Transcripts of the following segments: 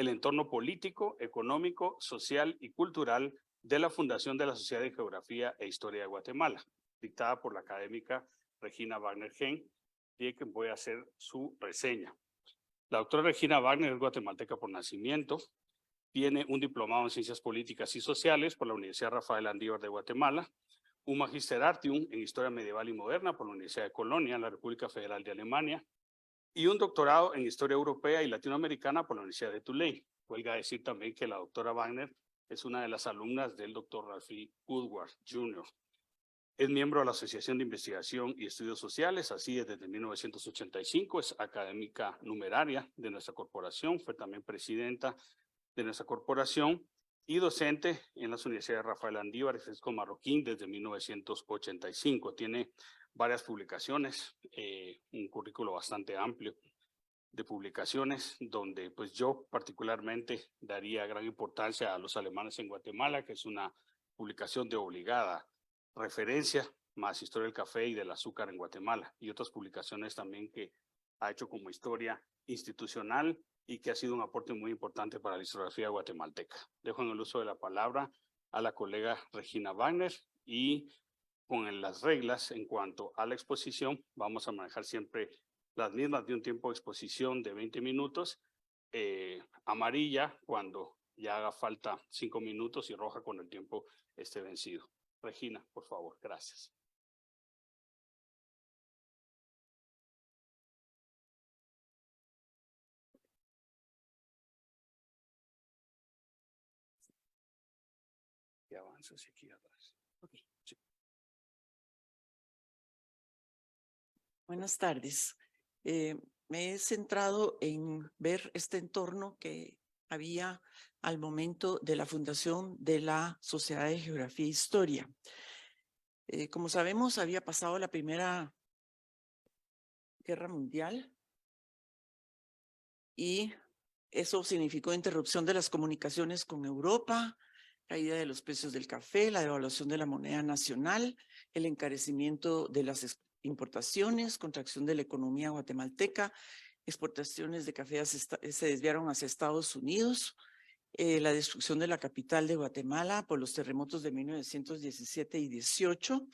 el entorno político, económico, social y cultural de la Fundación de la Sociedad de Geografía e Historia de Guatemala, dictada por la académica Regina Wagner-Gen, de quien voy a hacer su reseña. La doctora Regina Wagner es guatemalteca por nacimiento, tiene un diplomado en Ciencias Políticas y Sociales por la Universidad Rafael Andívar de Guatemala, un Magister Artium en Historia Medieval y Moderna por la Universidad de Colonia, en la República Federal de Alemania, y un doctorado en Historia Europea y Latinoamericana por la Universidad de Tulane. Huelga decir también que la doctora Wagner es una de las alumnas del doctor Ralphie Woodward Jr. Es miembro de la Asociación de Investigación y Estudios Sociales, así es desde 1985, es académica numeraria de nuestra corporación, fue también presidenta de nuestra corporación y docente en las universidades Rafael Andívar y Francisco Marroquín desde 1985. Tiene varias publicaciones, un currículo bastante amplio de publicaciones, donde pues yo particularmente daría gran importancia a Los Alemanes en Guatemala, que es una publicación de obligada referencia, más Historia del Café y del Azúcar en Guatemala, y otras publicaciones también que ha hecho como historia institucional y que ha sido un aporte muy importante para la historiografía guatemalteca. Dejo en el uso de la palabra a la colega Regina Wagner y con las reglas en cuanto a la exposición, vamos a manejar siempre las mismas de un tiempo de exposición de 20 minutos, amarilla cuando ya haga falta 5 minutos y roja cuando el tiempo esté vencido. Regina, por favor, gracias. Y avanzo hacia aquí atrás. Okay. Sí. Buenas tardes. Me he centrado en ver este entorno que había al momento de la fundación de la Sociedad de Geografía e Historia. Como sabemos, había pasado la Primera Guerra Mundial y eso significó interrupción de las comunicaciones con Europa, caída de los precios del café, la devaluación de la moneda nacional, el encarecimiento de las importaciones, contracción de la economía guatemalteca, exportaciones de café se desviaron hacia Estados Unidos, la destrucción de la capital de Guatemala por los terremotos de 1917 y 18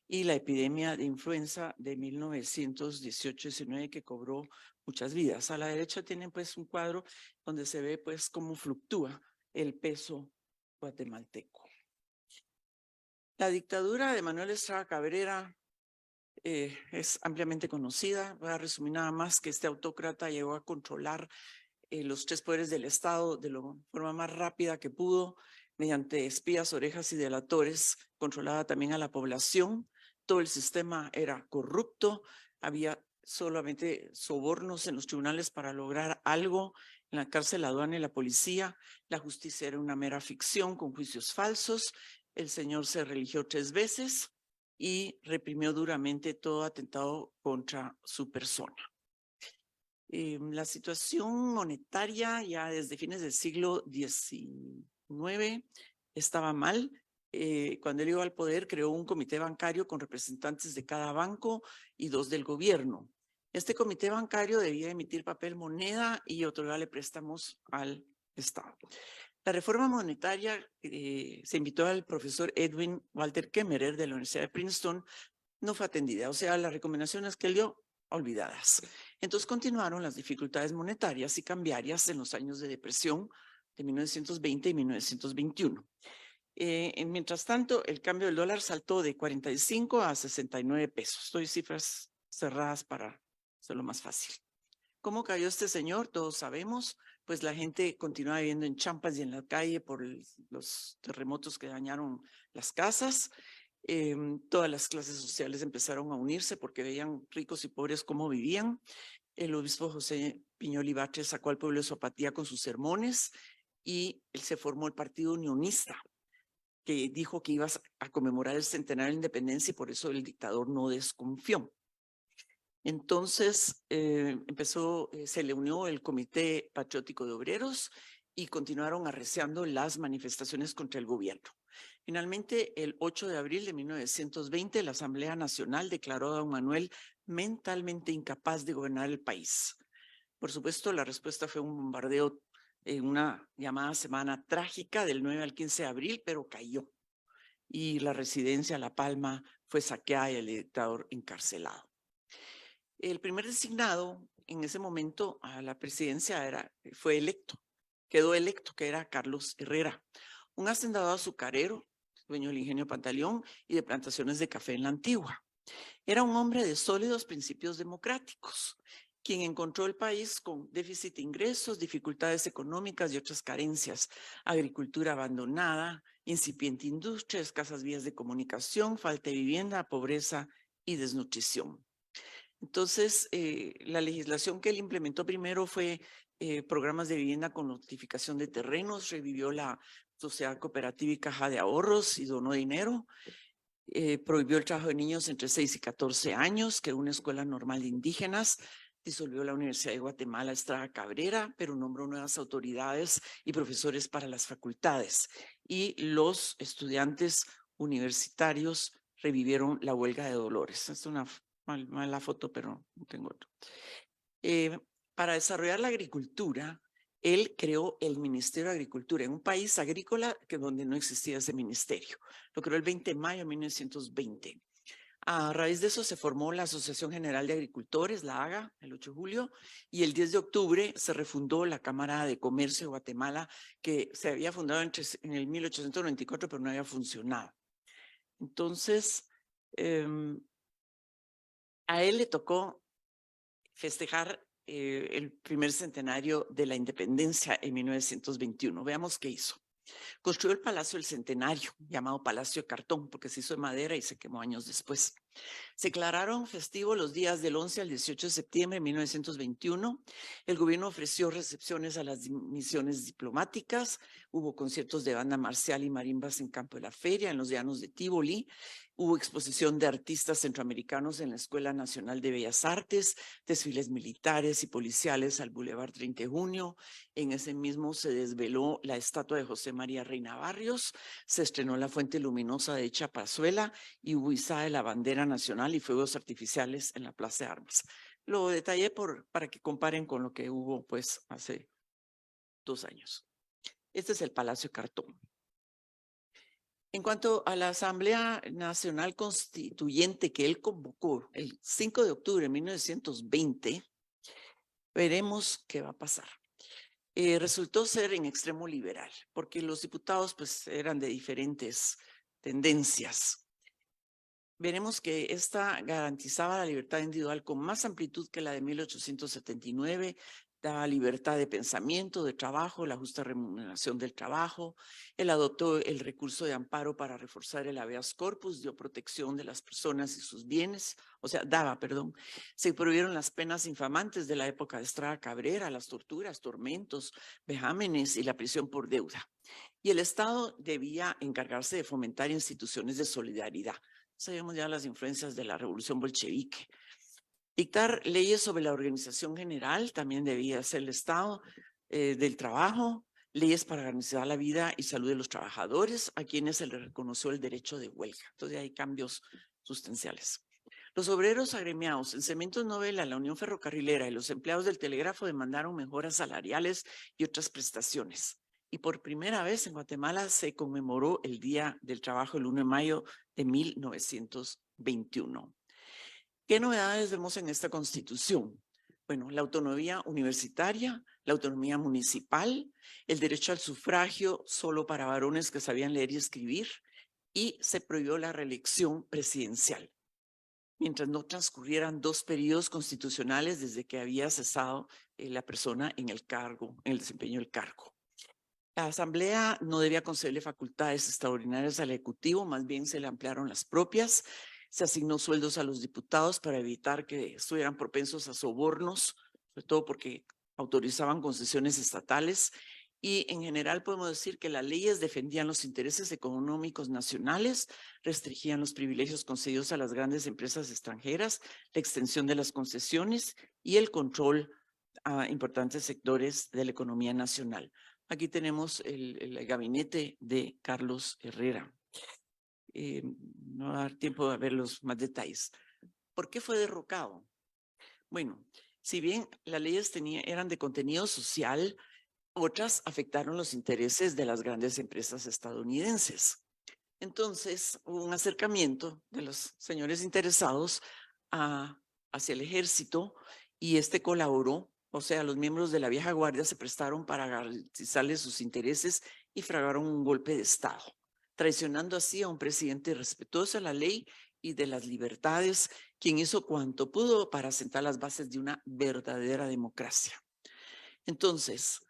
y la epidemia de influenza de 1918-19 que cobró muchas vidas. A la derecha tienen pues un cuadro donde se ve pues cómo fluctúa el peso guatemalteco. La dictadura de Manuel Estrada Cabrera es ampliamente conocida. Voy a resumir nada más que este autócrata llegó a controlar los 3 poderes del Estado de la forma más rápida que pudo, mediante espías, orejas y delatores, controlaba también a la población. Todo el sistema era corrupto, había solamente sobornos en los tribunales para lograr algo, en la cárcel, la aduana y la policía. La justicia era una mera ficción con juicios falsos. El señor se religió 3 veces y reprimió duramente todo atentado contra su persona. La situación monetaria ya desde fines del siglo XIX estaba mal. Cuando él llegó al poder, creó un comité bancario con representantes de cada banco y 2 del gobierno. Este comité bancario debía emitir papel moneda y otorgarle préstamos al Estado. La reforma monetaria se invitó al profesor Edwin Walter Kemmerer de la Universidad de Princeton, no fue atendida, o sea, las recomendaciones que él dio, olvidadas. Entonces continuaron las dificultades monetarias y cambiarias en los años de depresión de 1920 y 1921. Mientras tanto, el cambio del dólar saltó de 45 a 69 pesos. Doy cifras cerradas para hacerlo más fácil. ¿Cómo cayó este señor? Todos sabemos, pues la gente continuaba viviendo en champas y en la calle por los terremotos que dañaron las casas. Todas las clases sociales empezaron a unirse porque veían ricos y pobres cómo vivían. El obispo José Piñol Batres sacó al pueblo de su apatía con sus sermones y él se formó el Partido Unionista, que dijo que iba a conmemorar el centenario de la independencia y por eso el dictador no desconfió. Entonces se le unió el Comité Patriótico de Obreros y continuaron arreciando las manifestaciones contra el gobierno. Finalmente, el 8 de abril de 1920, la Asamblea Nacional declaró a don Manuel mentalmente incapaz de gobernar el país. Por supuesto, la respuesta fue un bombardeo en una llamada semana trágica del 9 al 15 de abril, pero cayó. Y la residencia La Palma fue saqueada y el dictador encarcelado. El primer designado en ese momento a la presidencia quedó electo, que era Carlos Herrera, un hacendado azucarero, dueño del ingenio Pantaleón y de plantaciones de café en la Antigua. Era un hombre de sólidos principios democráticos, quien encontró el país con déficit de ingresos, dificultades económicas y otras carencias, agricultura abandonada, incipiente industria, escasas vías de comunicación, falta de vivienda, pobreza y desnutrición. Entonces, la legislación que él implementó primero fue programas de vivienda con notificación de terrenos, revivió la sociedad cooperativa y caja de ahorros y donó dinero, prohibió el trabajo de niños entre 6 y 14 años, creó una escuela normal de indígenas, disolvió la Universidad de Guatemala Estrada Cabrera, pero nombró nuevas autoridades y profesores para las facultades. Y los estudiantes universitarios revivieron la huelga de Dolores. Es una mala foto, pero no tengo otro. Para desarrollar la agricultura, él creó el Ministerio de Agricultura en un país agrícola donde no existía ese ministerio. Lo creó el 20 de mayo de 1920. A raíz de eso se formó la Asociación General de Agricultores, la AGA, el 8 de julio, y el 10 de octubre se refundó la Cámara de Comercio de Guatemala, que se había fundado en el 1894, pero no había funcionado. Entonces, a él le tocó festejar el primer centenario de la independencia en 1921. Veamos qué hizo. Construyó el Palacio del Centenario, llamado Palacio de Cartón, porque se hizo de madera y se quemó años después. Se declararon festivos los días del 11 al 18 de septiembre de 1921. El gobierno ofreció recepciones a las misiones diplomáticas. Hubo conciertos de banda marcial y marimbas en Campo de la Feria, en los llanos de Tívoli. Hubo exposición de artistas centroamericanos en la Escuela Nacional de Bellas Artes, desfiles militares y policiales al Boulevard 30 de Junio. En ese mismo se desveló la estatua de José María Reina Barrios, se estrenó la Fuente Luminosa de Chapazuela y hubo izada de la bandera nacional y fuegos artificiales en la Plaza de Armas. Lo detallé para que comparen con lo que hubo pues hace 2 años. Este es el Palacio de Cartón. En cuanto a la Asamblea Nacional Constituyente que él convocó el 5 de octubre de 1920, veremos qué va a pasar. Resultó ser en extremo liberal, porque los diputados pues eran de diferentes tendencias. Veremos que esta garantizaba la libertad individual con más amplitud que la de 1879, daba libertad de pensamiento, de trabajo, la justa remuneración del trabajo. Él adoptó el recurso de amparo para reforzar el habeas corpus, dio protección de las personas y sus bienes, se prohibieron las penas infamantes de la época de Estrada Cabrera, las torturas, tormentos, vejámenes y la prisión por deuda. Y el Estado debía encargarse de fomentar instituciones de solidaridad. Sabemos ya las influencias de la revolución bolchevique. Dictar leyes sobre la organización general también debía ser el Estado del trabajo, leyes para garantizar la vida y salud de los trabajadores, a quienes se les reconoció el derecho de huelga. Entonces hay cambios sustanciales. Los obreros agremiados en Cementos Novela, la Unión Ferrocarrilera y los empleados del telégrafo demandaron mejoras salariales y otras prestaciones. Y por primera vez en Guatemala se conmemoró el Día del Trabajo el 1 de mayo de 1921. ¿Qué novedades vemos en esta Constitución? Bueno, la autonomía universitaria, la autonomía municipal, el derecho al sufragio solo para varones que sabían leer y escribir, y se prohibió la reelección presidencial, mientras no transcurrieran 2 periodos constitucionales desde que había cesado la persona en el cargo, en el desempeño del cargo. La Asamblea no debía concederle facultades extraordinarias al Ejecutivo, más bien se le ampliaron las propias. Se asignó sueldos a los diputados para evitar que estuvieran propensos a sobornos, sobre todo porque autorizaban concesiones estatales. Y en general podemos decir que las leyes defendían los intereses económicos nacionales, restringían los privilegios concedidos a las grandes empresas extranjeras, la extensión de las concesiones y el control a importantes sectores de la economía nacional. Aquí tenemos el gabinete de Carlos Herrera. No va a dar tiempo de ver los más detalles. ¿Por qué fue derrocado? Bueno, si bien las leyes eran de contenido social, Otras afectaron los intereses de las grandes empresas estadounidenses. Entonces, hubo un acercamiento de los señores interesados hacia el ejército y este colaboró, o sea, los miembros de la vieja guardia se prestaron para garantizarle sus intereses y fragaron un golpe de Estado, traicionando así a un presidente respetuoso de la ley y de las libertades, quien hizo cuanto pudo para sentar las bases de una verdadera democracia. Entonces,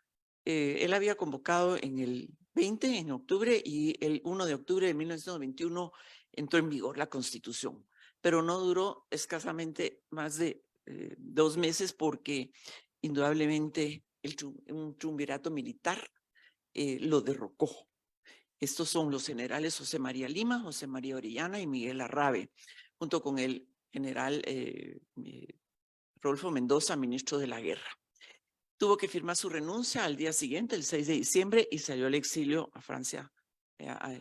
él había convocado en el 20, en octubre, y el 1 de octubre de 1921 entró en vigor la Constitución, pero no duró escasamente más de 2 meses porque indudablemente un triunvirato militar lo derrocó. Estos son los generales José María Lima, José María Orellana y Miguel Arrabe, junto con el general Rodolfo Mendoza, ministro de la Guerra. Tuvo que firmar su renuncia al día siguiente, el 6 de diciembre, y salió al exilio a Francia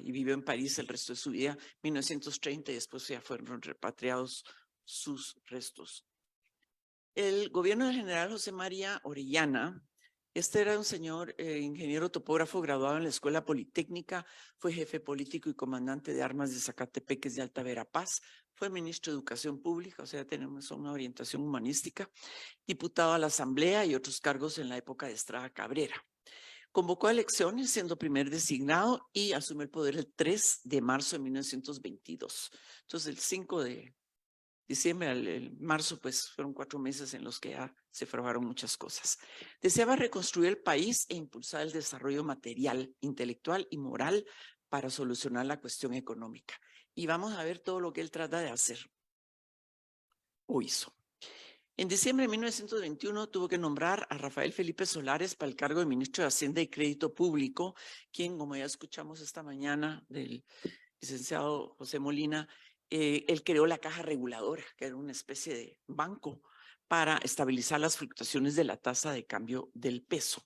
y vivió en París el resto de su vida, 1930, y después ya fueron repatriados sus restos. El gobierno del general José María Orellana, este era un señor ingeniero topógrafo graduado en la Escuela Politécnica, fue jefe político y comandante de armas de Zacatepeques de Alta Verapaz, fue ministro de Educación Pública, o sea, tenemos una orientación humanística, diputado a la Asamblea y otros cargos en la época de Estrada Cabrera. Convocó a elecciones siendo primer designado y asumió el poder el 3 de marzo de 1922. Entonces, el 5 de diciembre al marzo, pues fueron 4 meses en los que ya se fraguaron muchas cosas. Deseaba reconstruir el país e impulsar el desarrollo material, intelectual y moral para solucionar la cuestión económica. Y vamos a ver todo lo que él trata de hacer o hizo. En diciembre de 1921 tuvo que nombrar a Rafael Felipe Solares para el cargo de ministro de Hacienda y Crédito Público, quien, como ya escuchamos esta mañana del licenciado José Molina, él creó la Caja Reguladora, que era una especie de banco para estabilizar las fluctuaciones de la tasa de cambio del peso.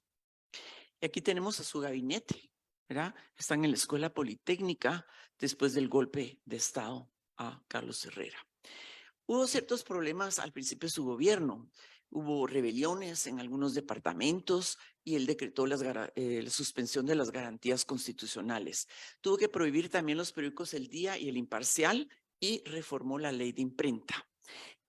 Y aquí tenemos a su gabinete, ¿verdad? Están en la Escuela Politécnica después del golpe de Estado a Carlos Herrera. Hubo ciertos problemas al principio de su gobierno. Hubo rebeliones en algunos departamentos y él decretó la suspensión de las garantías constitucionales. Tuvo que prohibir también los periódicos El Día y El Imparcial y reformó la ley de imprenta.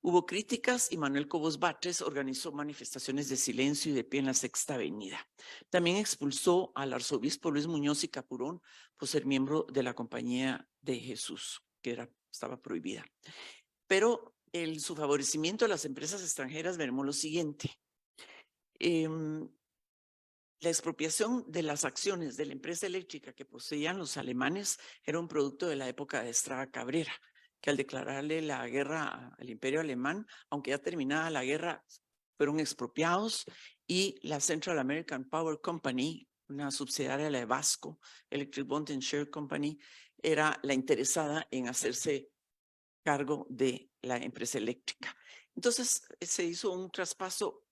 Hubo críticas y Manuel Cobos Batres organizó manifestaciones de silencio y de pie en la Sexta Avenida. También expulsó al arzobispo Luis Muñoz y Capurón por ser miembro de la Compañía de Jesús, que estaba prohibida. Pero su favorecimiento a las empresas extranjeras veremos lo siguiente. La expropiación de las acciones de la empresa eléctrica que poseían los alemanes era un producto de la época de Estrada Cabrera, que al declararle la guerra al imperio alemán, aunque ya terminada la guerra, fueron expropiados y la Central American Power Company, una subsidiaria de la Ebasco, Electric Bond and Share Company, era la interesada en hacerse cargo de la empresa eléctrica. Entonces se hizo un traspaso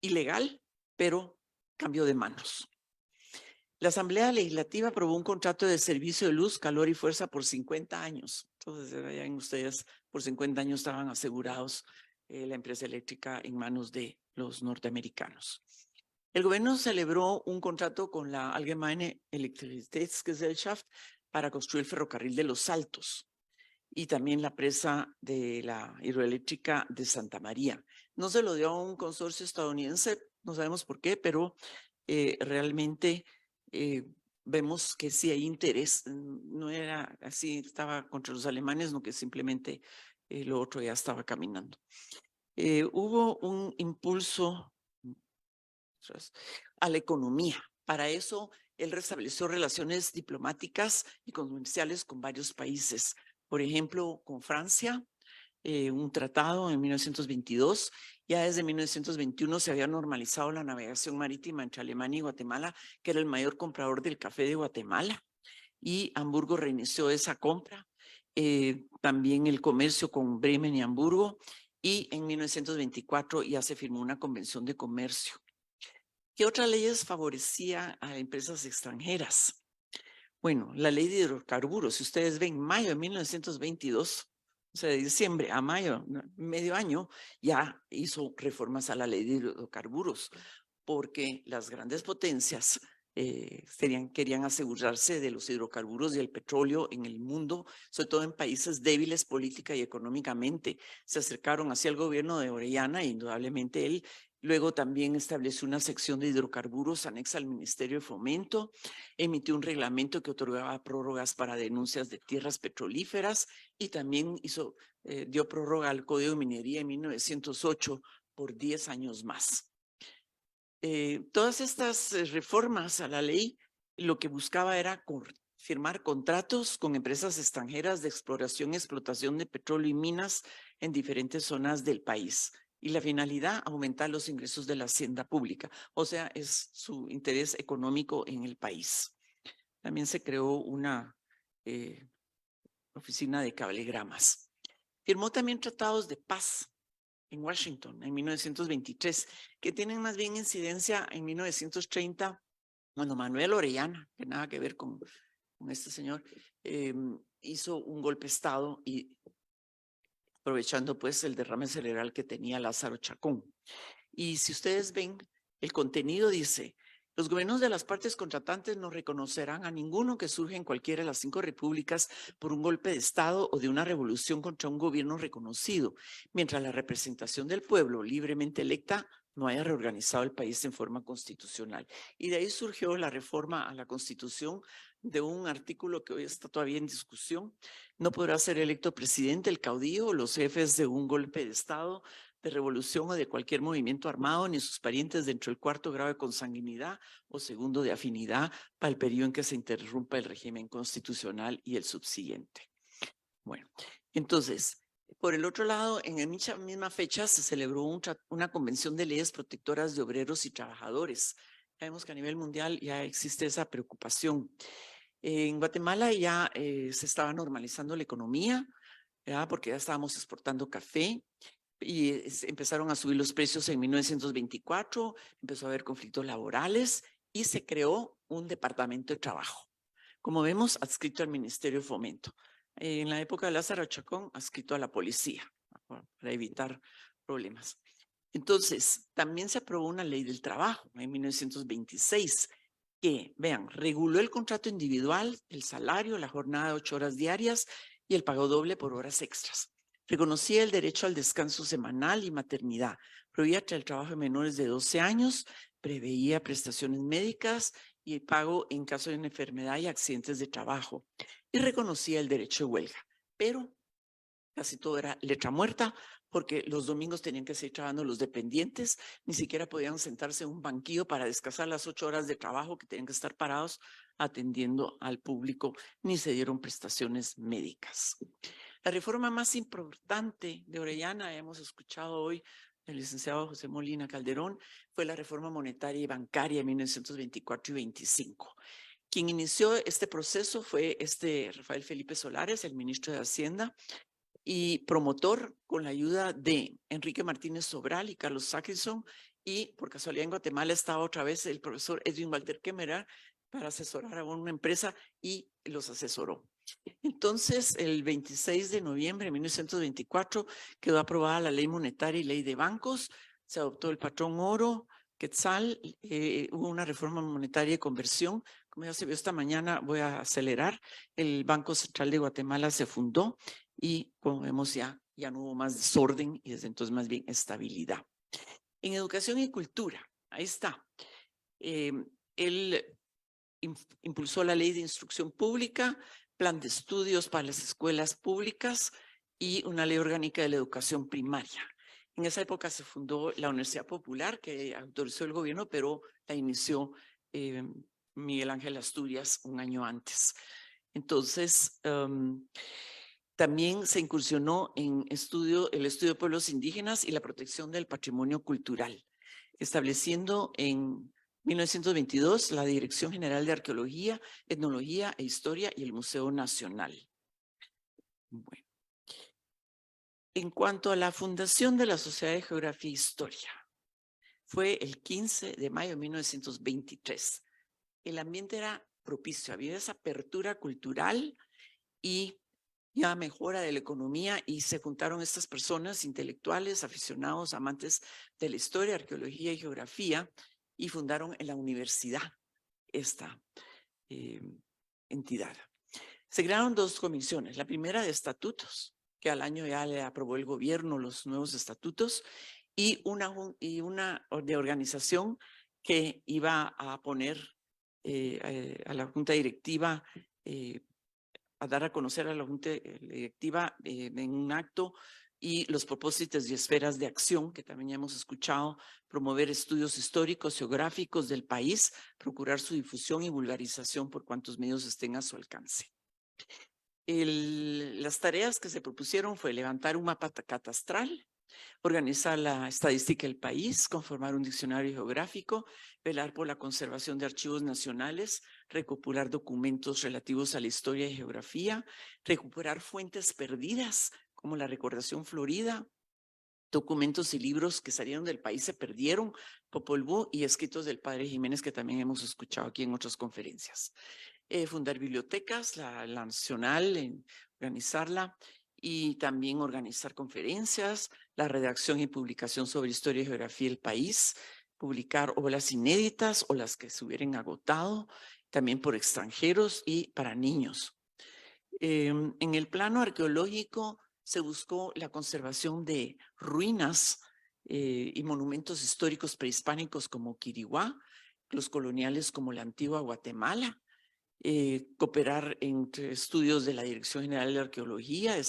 ilegal, pero cambió de manos. La Asamblea Legislativa aprobó un contrato de servicio de luz, calor y fuerza por 50 años. Entonces, ya ven ustedes, por 50 años estaban asegurados la empresa eléctrica en manos de los norteamericanos. El gobierno celebró un contrato con la Allgemeine Elektrizitätsgesellschaft para construir el ferrocarril de Los Altos y también la presa de la hidroeléctrica de Santa María. No se lo dio a un consorcio estadounidense, no sabemos por qué, pero realmente vemos que sí hay interés. No era así, estaba contra los alemanes, no que simplemente lo otro ya estaba caminando. Hubo un impulso a la economía. Para eso, él restableció relaciones diplomáticas y comerciales con varios países. Por ejemplo, con Francia, un tratado en 1922. Ya desde 1921 se había normalizado la navegación marítima entre Alemania y Guatemala, que era el mayor comprador del café de Guatemala. Y Hamburgo reinició esa compra. También el comercio con Bremen y Hamburgo. Y en 1924 ya se firmó una convención de comercio. ¿Qué otras leyes favorecían a empresas extranjeras? Bueno, la ley de hidrocarburos, si ustedes ven, mayo de 1922, o sea, de diciembre a mayo, medio año, ya hizo reformas a la ley de hidrocarburos. porque las grandes potencias querían asegurarse de los hidrocarburos y el petróleo en el mundo, sobre todo en países débiles política y económicamente. Se acercaron hacia el gobierno de Orellana e indudablemente él luego también estableció una sección de hidrocarburos anexa al Ministerio de Fomento, emitió un reglamento que otorgaba prórrogas para denuncias de tierras petrolíferas y también dio prórroga al Código de Minería en 1908 por 10 años más. Todas estas reformas a la ley lo que buscaba era firmar contratos con empresas extranjeras de exploración y explotación de petróleo y minas en diferentes zonas del país. Y la finalidad, aumentar los ingresos de la hacienda pública. O sea, es su interés económico en el país. También se creó una oficina de cablegramas. Firmó también tratados de paz en Washington en 1923, que tienen más bien incidencia en 1930, cuando Manuel Orellana, que nada que ver con este señor, hizo un golpe de Estado y aprovechando pues el derrame cerebral que tenía Lázaro Chacón. Y si ustedes ven, el contenido dice: los gobiernos de las partes contratantes no reconocerán a ninguno que surja en cualquiera de las 5 repúblicas por un golpe de Estado o de una revolución contra un gobierno reconocido, mientras la representación del pueblo libremente electa no haya reorganizado el país en forma constitucional. Y de ahí surgió la reforma a la Constitución de un artículo que hoy está todavía en discusión. No podrá ser electo presidente, el caudillo o los jefes de un golpe de Estado, de revolución o de cualquier movimiento armado, ni sus parientes dentro del 4º grado de consanguinidad o 2º de afinidad para el periodo en que se interrumpa el régimen constitucional y el subsiguiente. Bueno, entonces, por el otro lado, en dicha misma fecha se celebró una convención de leyes protectoras de obreros y trabajadores. Sabemos que a nivel mundial ya existe esa preocupación. En Guatemala ya se estaba normalizando la economía, ¿verdad? Porque ya estábamos exportando café y empezaron a subir los precios en 1924, empezó a haber conflictos laborales y se creó un departamento de trabajo, como vemos, adscrito al Ministerio de Fomento. En la época de Lázaro Chacón, adscrito a la policía, para evitar problemas. Entonces, también se aprobó una ley del trabajo en 1926, que, vean, reguló el contrato individual, el salario, la jornada de 8 horas diarias y el pago doble por horas extras. Reconocía el derecho al descanso semanal y maternidad, prohibía el trabajo de menores de 12 años, preveía prestaciones médicas y el pago en caso de una enfermedad y accidentes de trabajo, y reconocía el derecho de huelga. Pero casi todo era letra muerta, porque los domingos tenían que seguir trabajando los dependientes, ni siquiera podían sentarse en un banquillo para descansar las 8 horas de trabajo que tenían que estar parados atendiendo al público, ni se dieron prestaciones médicas. La reforma más importante de Orellana, hemos escuchado hoy del licenciado José Molina Calderón, fue la reforma monetaria y bancaria en 1924 y 25. Quien inició este proceso fue Rafael Felipe Solares, el ministro de Hacienda, y promotor con la ayuda de Enrique Martínez Sobral y Carlos Sackilson, y por casualidad en Guatemala estaba otra vez el profesor Edwin Walter Kemmerer para asesorar a una empresa y los asesoró. Entonces, el 26 de noviembre de 1924 quedó aprobada la ley monetaria y ley de bancos, se adoptó el patrón oro, quetzal, hubo una reforma monetaria y conversión. Como ya se vio esta mañana, voy a acelerar, el Banco Central de Guatemala se fundó y como vemos ya no hubo más desorden y desde entonces más bien estabilidad. En educación y cultura, ahí está. Él impulsó la ley de instrucción pública, plan de estudios para las escuelas públicas y una ley orgánica de la educación primaria. En esa época se fundó la Universidad Popular, que autorizó el gobierno, pero la inició Miguel Ángel Asturias un año antes. Entonces, también se incursionó en el estudio de pueblos indígenas y la protección del patrimonio cultural, estableciendo en 1922 la Dirección General de Arqueología, Etnología e Historia y el Museo Nacional. Bueno. En cuanto a la fundación de la Sociedad de Geografía e Historia, fue el 15 de mayo de 1923. El ambiente era propicio, había esa apertura cultural y ya mejora de la economía y se juntaron estas personas intelectuales, aficionados, amantes de la historia, arqueología y geografía y fundaron en la universidad esta entidad. Se crearon dos comisiones. La primera de estatutos, que al año ya le aprobó el gobierno los nuevos estatutos, y una de organización que iba a poner a la junta directiva, a dar a conocer a la junta directiva en un acto y los propósitos y esferas de acción, que también ya hemos escuchado, promover estudios históricos, geográficos del país, procurar su difusión y vulgarización por cuantos medios estén a su alcance. Las tareas que se propusieron fue levantar un mapa catastral, organizar la estadística del país, conformar un diccionario geográfico, velar por la conservación de archivos nacionales, recopilar documentos relativos a la historia y geografía, recuperar fuentes perdidas como la Recordación Florida, documentos y libros que salieron del país se perdieron, Popol Vuh, y escritos del padre Jiménez, que también hemos escuchado aquí en otras conferencias. Fundar bibliotecas, la nacional, organizarla, y también organizar conferencias, la redacción y publicación sobre historia y geografía del país, publicar obras inéditas o las que se hubieran agotado, también por extranjeros y para niños. En el plano arqueológico se buscó la conservación de ruinas y monumentos históricos prehispánicos como Quiriguá, los coloniales como la antigua Guatemala, cooperar entre estudios de la Dirección General de Arqueología,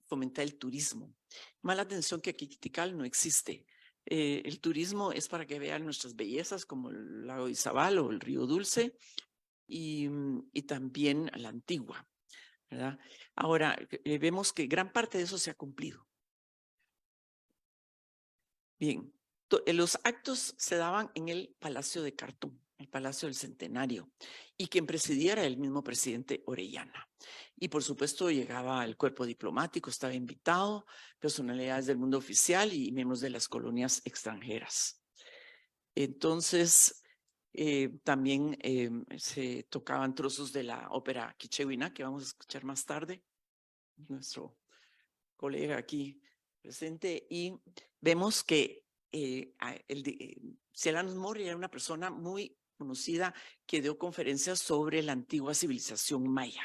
fomentar el turismo. Mala atención que aquí Tikal no existe. El turismo es para que vean nuestras bellezas como el lago de Izabal o el río Dulce y también la antigua, ¿verdad? Ahora, vemos que gran parte de eso se ha cumplido. Bien, los actos se daban en el Palacio de Cartún, el Palacio del Centenario, y quien presidía era el mismo presidente Orellana. Y por supuesto llegaba el cuerpo diplomático, estaba invitado, personalidades del mundo oficial y miembros de las colonias extranjeras. Entonces, también se tocaban trozos de la ópera Quichehuina, que vamos a escuchar más tarde, nuestro colega aquí presente, y vemos que Cielanos Mori era una persona muy conocida que dio conferencias sobre la antigua civilización maya.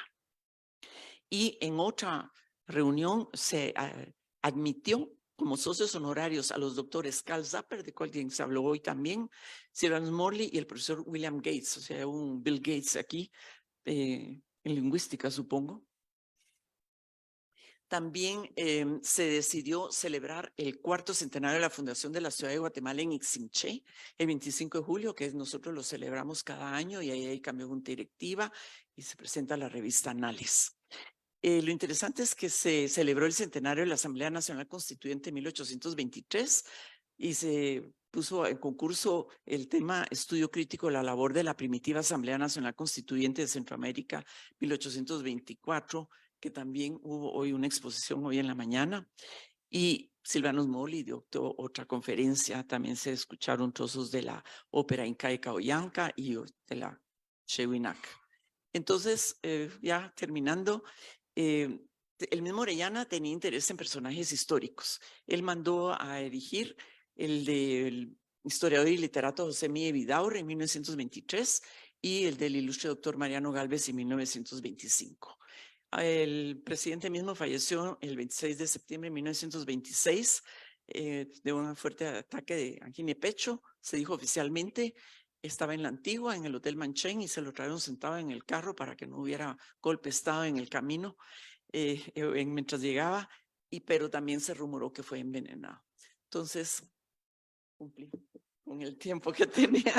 Y en otra reunión se admitió como socios honorarios a los doctores Carl Zapper, de quien se habló hoy también, Cielanos Morley y el profesor William Gates, o sea, un Bill Gates aquí, en lingüística, supongo. También se decidió celebrar el 4º centenario de la fundación de la ciudad de Guatemala en Ixinché, el 25 de julio, que nosotros lo celebramos cada año, y ahí cambió junta directiva y se presenta la revista Anales. Lo interesante es que se celebró el centenario de la Asamblea Nacional Constituyente en 1823 y se puso en concurso el tema Estudio Crítico de la labor de la primitiva Asamblea Nacional Constituyente de Centroamérica 1824, que también hubo hoy una exposición hoy en la mañana, y Silvanus Moli dio otra conferencia. También se escucharon trozos de la ópera incaica Oyanca y de la Xehuinac. Entonces, ya terminando, el mismo Orellana tenía interés en personajes históricos. Él mandó a erigir el del historiador y literato José Miguel Vidaurre en 1923 y el del ilustre doctor Mariano Gálvez en 1925. El presidente mismo falleció el 26 de septiembre de 1926 de un fuerte ataque de angina de pecho, se dijo oficialmente. Estaba en la Antigua, en el Hotel Manchén, y se lo trajeron sentado en el carro para que no hubiera golpe de estado en el camino mientras llegaba, pero también se rumoró que fue envenenado. Entonces, cumplí con el tiempo que tenía.